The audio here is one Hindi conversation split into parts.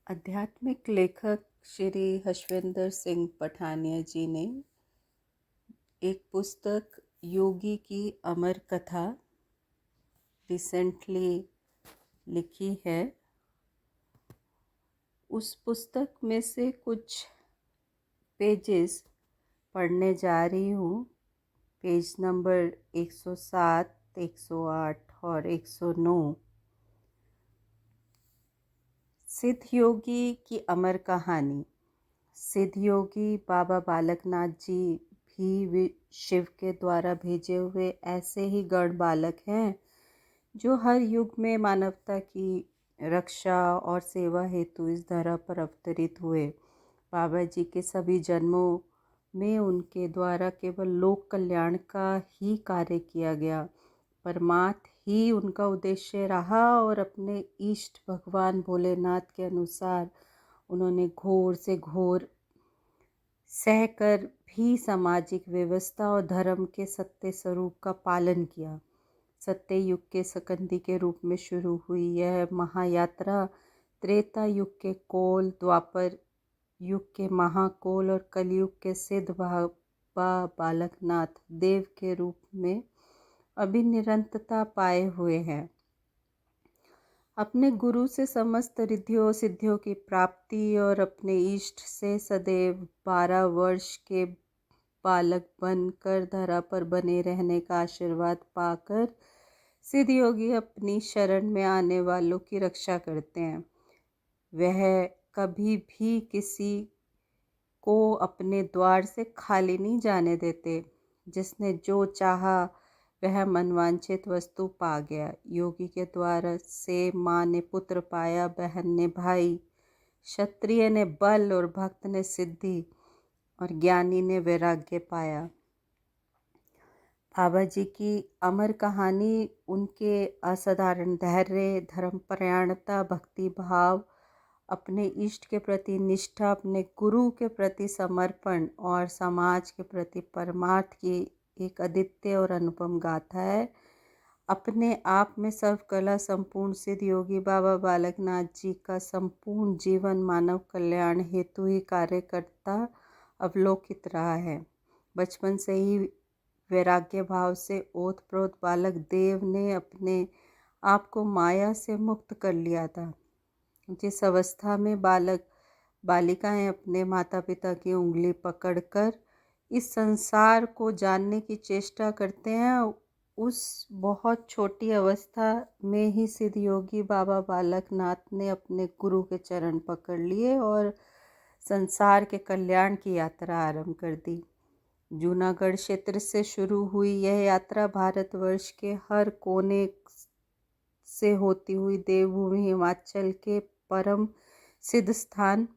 आध्यात्मिक लेखक श्री हर्षविंदर सिंह पठानिया जी ने एक पुस्तक योगी की अमर कथा रिसेंटली लिखी है। उस पुस्तक में से कुछ पेजेस पढ़ने जा रही हूँ। पेज नंबर 107, 108 और 109। सिद्ध योगी की अमर कहानी। सिद्ध योगी बाबा बालकनाथ जी भी शिव के द्वारा भेजे हुए ऐसे ही गण बालक हैं जो हर युग में मानवता की रक्षा और सेवा हेतु इस धरा पर अवतरित हुए। बाबा जी के सभी जन्मों में उनके द्वारा केवल लोक कल्याण का ही कार्य किया गया। परमात्मा ही उनका उद्देश्य रहा और अपने इष्ट भगवान भोलेनाथ के अनुसार उन्होंने घोर से घोर सहकर भी सामाजिक व्यवस्था और धर्म के सत्य स्वरूप का पालन किया। सत्य युग के सकंदी के रूप में शुरू हुई यह महायात्रा त्रेता युग के कोल, द्वापर युग के महाकोल और कलयुग के सिद्ध बाबा बालकनाथ देव के रूप में अभी निरंतरता पाए हुए हैं। अपने गुरु से समस्त रिद्धियों सिद्धियों की प्राप्ति और अपने इष्ट से सदैव 12 वर्ष के बालक बनकर धरा पर बने रहने का आशीर्वाद पाकर सिद्ध योगी अपनी शरण में आने वालों की रक्षा करते हैं। वह कभी भी किसी को अपने द्वार से खाली नहीं जाने देते। जिसने जो चाहा वह मनवांछित वस्तु पा गया। योगी के द्वारा से माँ ने पुत्र पाया, बहन ने भाई, क्षत्रिय ने बल और भक्त ने सिद्धि और ज्ञानी ने वैराग्य पाया। बाबा जी की अमर कहानी उनके असाधारण धैर्य, धर्मपरायणता, भक्ति भाव, अपने इष्ट के प्रति निष्ठा, अपने गुरु के प्रति समर्पण और समाज के प्रति परमार्थ की एक अद्वितीय और अनुपम गाथा है। अपने आप में सर्वकला संपूर्ण सिद्ध योगी बाबा बालकनाथ जी का संपूर्ण जीवन मानव कल्याण हेतु ही कार्य करता अवलोकित रहा है। बचपन से ही वैराग्य भाव से ओतप्रोत बालक देव ने अपने आप को माया से मुक्त कर लिया था। जिस अवस्था में बालक बालिकाएं अपने माता पिता की उंगली पकड़कर इस संसार को जानने की चेष्टा करते हैं, उस बहुत छोटी अवस्था में ही सिद्ध योगी बाबा बालकनाथ ने अपने गुरु के चरण पकड़ लिए और संसार के कल्याण की यात्रा आरंभ कर दी। जूनागढ़ क्षेत्र से शुरू हुई यह यात्रा भारतवर्ष के हर कोने से होती हुई देवभूमि हिमाचल के परम सिद्ध स्थान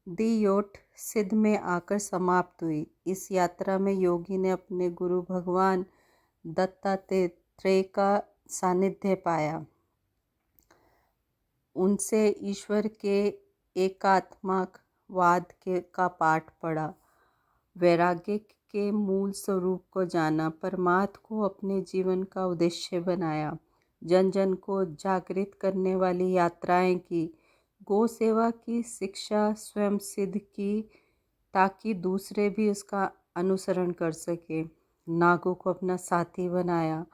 दियोट सिद्ध में आकर समाप्त हुई। इस यात्रा में योगी ने अपने गुरु भगवान दत्तात्रेय का सानिध्य पाया। उनसे ईश्वर के एकात्मकवाद का पाठ पढ़ा, वैराग्य के मूल स्वरूप को जाना, परमात्मा को अपने जीवन का उद्देश्य बनाया, जन जन को जागृत करने वाली यात्राएं की, गौ सेवा की शिक्षा स्वयं सिद्ध की ताकि दूसरे भी उसका अनुसरण कर सके, नागों को अपना साथी बनाया,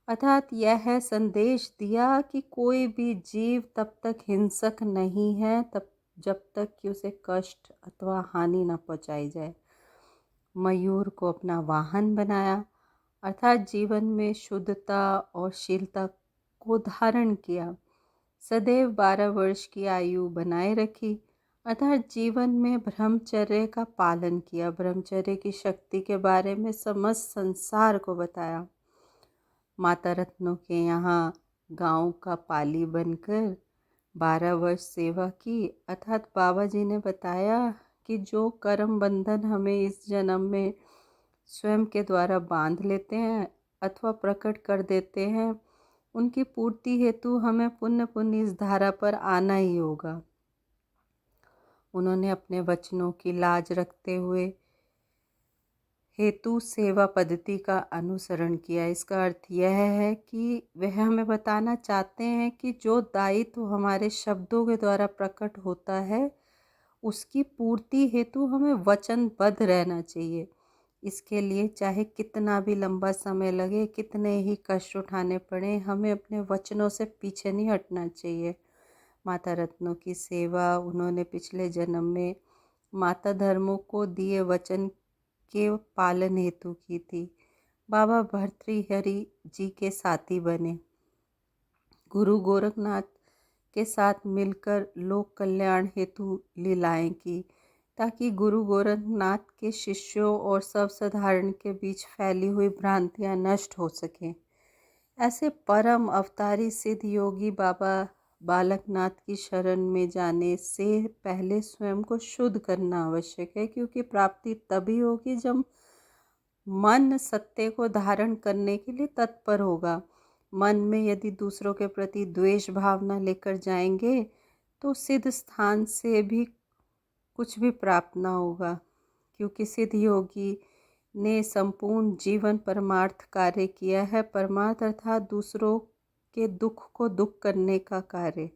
अर्थात यह संदेश दिया कि कोई भी जीव तब तक हिंसक नहीं है तब जब तक कि उसे कष्ट अथवा हानि न पहुंचाई जाए। मयूर को अपना वाहन बनाया, अर्थात जीवन में शुद्धता और शीलता को धारण किया। सदैव 12 वर्ष की आयु बनाए रखी, अर्थात जीवन में ब्रह्मचर्य का पालन किया। ब्रह्मचर्य की शक्ति के बारे में समस्त संसार को बताया। माता रत्नों के यहाँ गांव का पाली बनकर 12 वर्ष सेवा की, अर्थात बाबा जी ने बताया कि जो कर्म बंधन हमें इस जन्म में स्वयं के द्वारा बांध लेते हैं अथवा प्रकट कर देते हैं, उनकी पूर्ति हेतु हमें पुण्य पुण्य इस धारा पर आना ही होगा। उन्होंने अपने वचनों की लाज रखते हुए हेतु सेवा पद्धति का अनुसरण किया। इसका अर्थ यह है कि वह हमें बताना चाहते हैं कि जो दायित्व हमारे शब्दों के द्वारा प्रकट होता है उसकी पूर्ति हेतु हमें वचनबद्ध रहना चाहिए। इसके लिए चाहे कितना भी लंबा समय लगे, कितने ही कष्ट उठाने पड़े, हमें अपने वचनों से पीछे नहीं हटना चाहिए। माता रत्नों की सेवा उन्होंने पिछले जन्म में माता धर्मों को दिए वचन के पालन हेतु की थी। बाबा भर्तृहरि जी के साथी बने, गुरु गोरखनाथ के साथ मिलकर लोक कल्याण हेतु लीलाएं की, ताकि गुरु गोरखनाथ के शिष्यों और सर्वसाधारण के बीच फैली हुई भ्रांतियां नष्ट हो सकें। ऐसे परम अवतारी सिद्ध योगी बाबा बालकनाथ की शरण में जाने से पहले स्वयं को शुद्ध करना आवश्यक है, क्योंकि प्राप्ति तभी होगी जब मन सत्य को धारण करने के लिए तत्पर होगा। मन में यदि दूसरों के प्रति द्वेष भावना लेकर जाएंगे तो सिद्ध स्थान से भी कुछ भी प्राप्त ना होगा, क्योंकि सिद्ध योगी ने संपूर्ण जीवन परमार्थ कार्य किया है। परमार्थ अर्थात दूसरों के दुख को दुख करने का कार्य,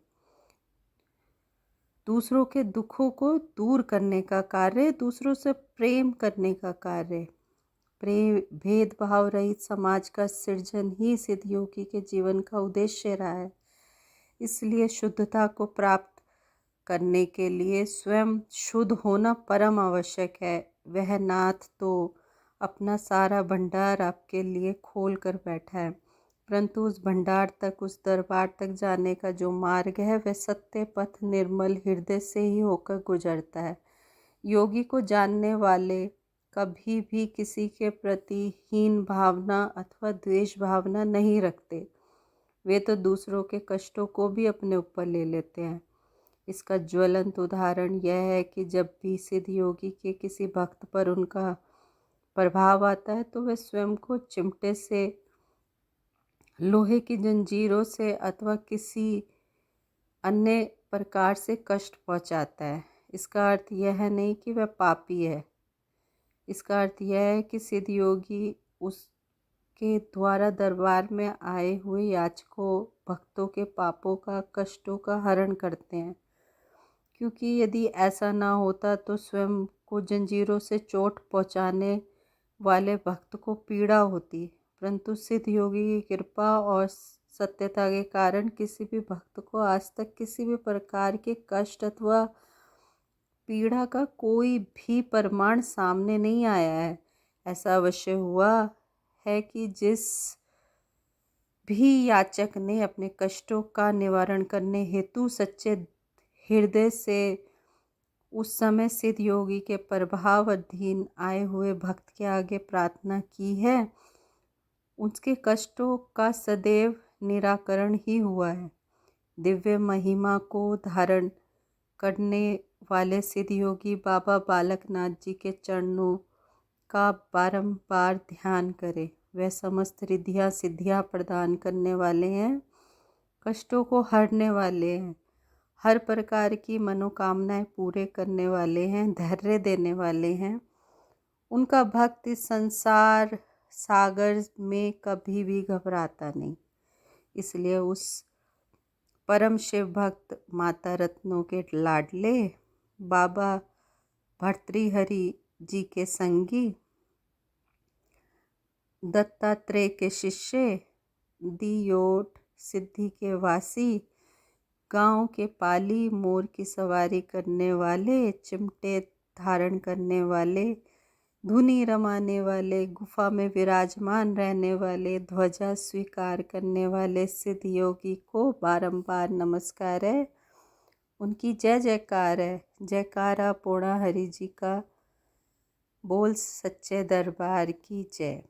दूसरों के दुखों को दूर करने का कार्य, दूसरों से प्रेम करने का कार्य, प्रेम भेदभाव रहित समाज का सृजन ही सिद्ध योगी के जीवन का उद्देश्य रहा है। इसलिए शुद्धता को प्राप्त करने के लिए स्वयं शुद्ध होना परम आवश्यक है। वह नाथ तो अपना सारा भंडार आपके लिए खोल कर बैठा है, परंतु उस भंडार तक, उस दरबार तक जाने का जो मार्ग है वह सत्य पथ निर्मल हृदय से ही होकर गुजरता है। योगी को जानने वाले कभी भी किसी के प्रति हीन भावना अथवा द्वेष भावना नहीं रखते। वे तो दूसरों के कष्टों को भी अपने ऊपर ले लेते हैं। इसका ज्वलंत उदाहरण यह है कि जब भी सिद्ध योगी के किसी भक्त पर उनका प्रभाव आता है तो वह स्वयं को चिमटे से, लोहे की जंजीरों से अथवा किसी अन्य प्रकार से कष्ट पहुंचाता है। इसका अर्थ यह नहीं कि वह पापी है। इसका अर्थ यह है कि सिद्ध योगी उसके द्वारा दरबार में आए हुए याचकों, भक्तों के पापों का, कष्टों का हरण करते हैं, क्योंकि यदि ऐसा ना होता तो स्वयं को जंजीरों से चोट पहुंचाने वाले भक्त को पीड़ा होती। परंतु सिद्ध योगी की कृपा और सत्यता के कारण किसी भी भक्त को आज तक किसी भी प्रकार के कष्ट अथवा पीड़ा का कोई भी प्रमाण सामने नहीं आया है। ऐसा अवश्य हुआ है कि जिस भी याचक ने अपने कष्टों का निवारण करने हेतु सच्चे हृदय से उस समय सिद्ध योगी के प्रभाव अधीन आए हुए भक्त के आगे प्रार्थना की है, उसके कष्टों का सदैव निराकरण ही हुआ है। दिव्य महिमा को धारण करने वाले सिद्ध योगी बाबा बालकनाथ जी के चरणों का बारंबार ध्यान करें। वह समस्त रिद्धियाँ सिद्धियाँ प्रदान करने वाले हैं, कष्टों को हरने वाले हैं, हर प्रकार की मनोकामनाएं पूरे करने वाले हैं, धैर्य देने वाले हैं। उनका भक्त इस संसार सागर में कभी भी घबराता नहीं। इसलिए उस परम शिव भक्त माता रत्नों के लाडले बाबा भर्तृहरि जी के संगी, दत्तात्रेय के शिष्य, दियोट सिद्धि के वासी, गांव के पाली, मोर की सवारी करने वाले, चिमटे धारण करने वाले, धुनी रमाने वाले, गुफा में विराजमान रहने वाले, ध्वजा स्वीकार करने वाले सिद्ध योगी को बारंबार नमस्कार है। उनकी जय जयकार है। जयकारा पूर्णा हरि जी का बोल, सच्चे दरबार की जय।